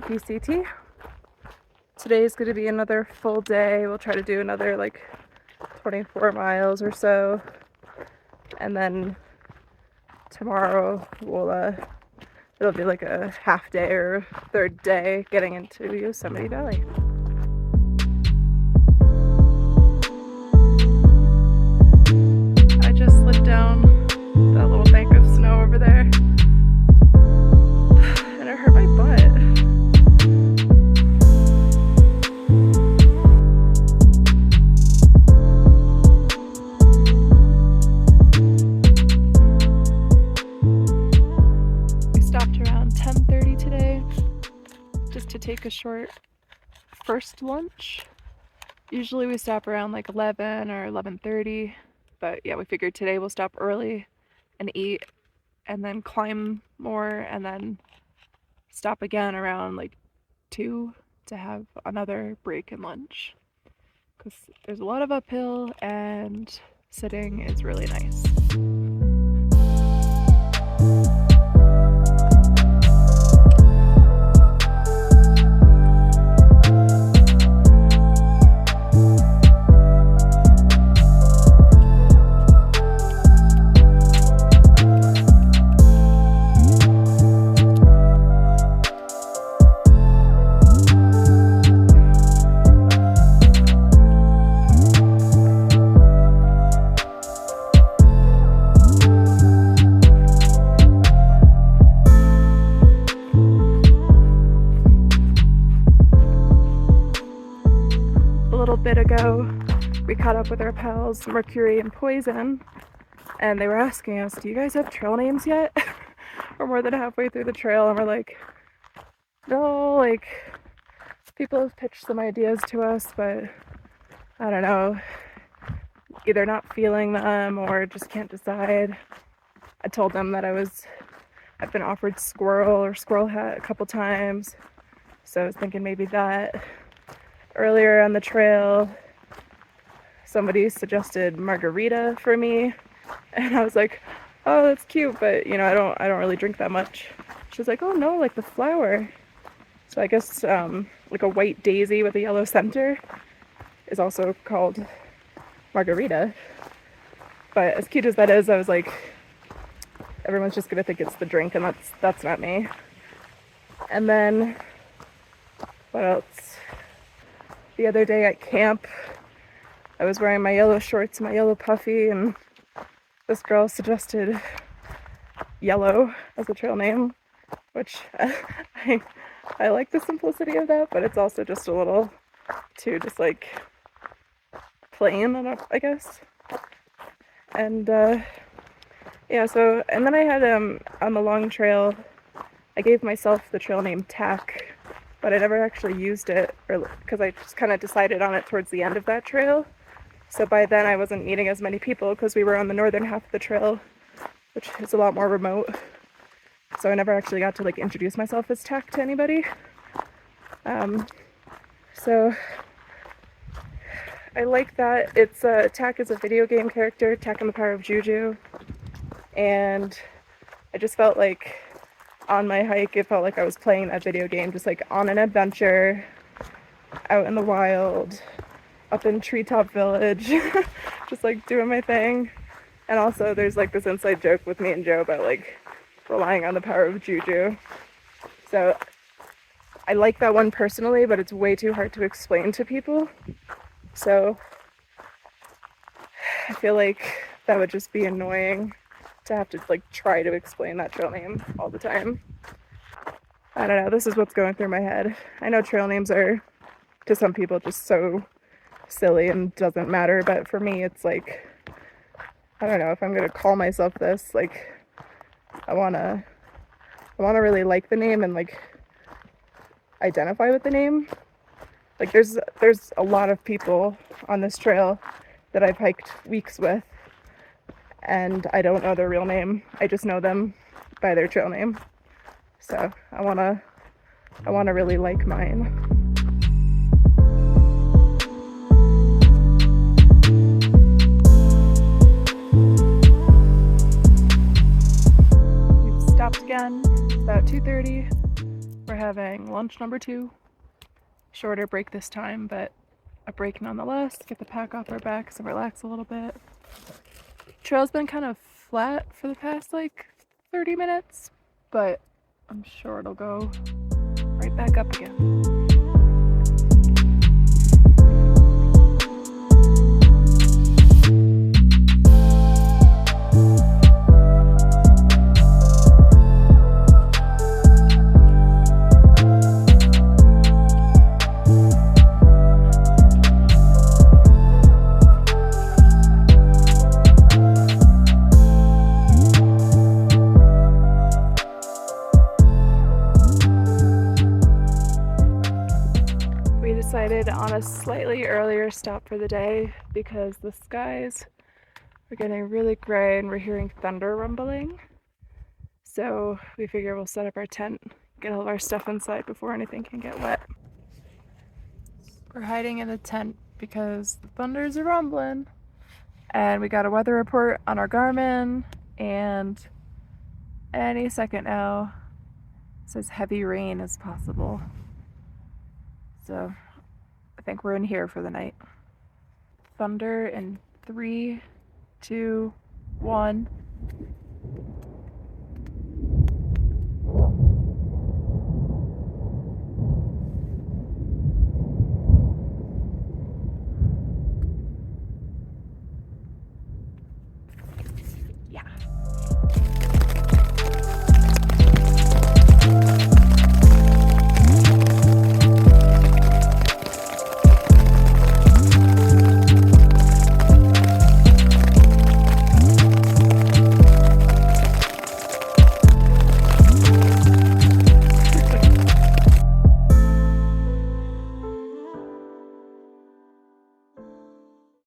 the PCT. Today is going to be another full day. We'll try to do another like 24 miles or so, and then tomorrow it'll be like a half day or third day getting into Yosemite Valley. I just slid down that little bank of snow over there, and it hurt my butt. Around 10:30 today just to take a short first lunch. Usually we stop around like 11 or 11:30, but yeah, we figured today we'll stop early and eat and then climb more and then stop again around like 2 to have another break and lunch, because there's a lot of uphill and sitting is really nice. Bit ago we caught up with our pals Mercury and Poison, and they were asking us, do you guys have trail names yet? We're more than halfway through the trail and we're like, no, like people have pitched some ideas to us, but I don't know, either not feeling them or just can't decide. I told them that I've been offered Squirrel or Squirrel Hat a couple times, so I was thinking maybe that. Earlier on the trail, somebody suggested Margarita for me, and I was like, oh, that's cute, but you know, I don't really drink that much. She was like, oh no, like the flower. So I guess like a white daisy with a yellow center is also called Margarita. But as cute as that is, I was like, everyone's just gonna think it's the drink, and that's not me. And then what else? The other day at camp, I was wearing my yellow shorts and my yellow puffy, and this girl suggested Yellow as a trail name, which I like the simplicity of that, but it's also just a little too just like plain, I guess. And yeah, so, and then I had on the long trail, I gave myself the trail name Tack, but I never actually used it, because I just kind of decided on it towards the end of that trail. So by then I wasn't meeting as many people because we were on the northern half of the trail, which is a lot more remote. So I never actually got to like introduce myself as Tack to anybody. So I like that. It's Tack is a video game character, Tack and the Power of Juju, and I just felt like on my hike, it felt like I was playing that video game, just like on an adventure, out in the wild, up in Treetop Village, just like doing my thing. And also there's like this inside joke with me and Joe about like relying on the power of Juju. So I like that one personally, but it's way too hard to explain to people. So I feel like that would just be annoying to have to like try to explain that trail name all the time. I don't know, this is what's going through my head. I know trail names are to some people just so silly and doesn't matter, but for me it's like, I don't know, if I'm gonna call myself this, like I wanna really like the name and like identify with the name. Like there's a lot of people on this trail that I've hiked weeks with, and I don't know their real name. I just know them by their trail name. So I wanna really like mine. We've stopped again. It's about 2:30. We're having lunch number 2. Shorter break this time, but a break nonetheless. Get the pack off our backs and relax a little bit. Trail's been kind of flat for the past like 30 minutes, but I'm sure it'll go right back up again. Decided on a slightly earlier stop for the day because the skies are getting really gray and we're hearing thunder rumbling. So we figure we'll set up our tent, get all of our stuff inside before anything can get wet. We're hiding in the tent because the thunders are rumbling, and we got a weather report on our Garmin, and any second now it says heavy rain is possible. So I think we're in here for the night. Thunder in 3, 2, 1.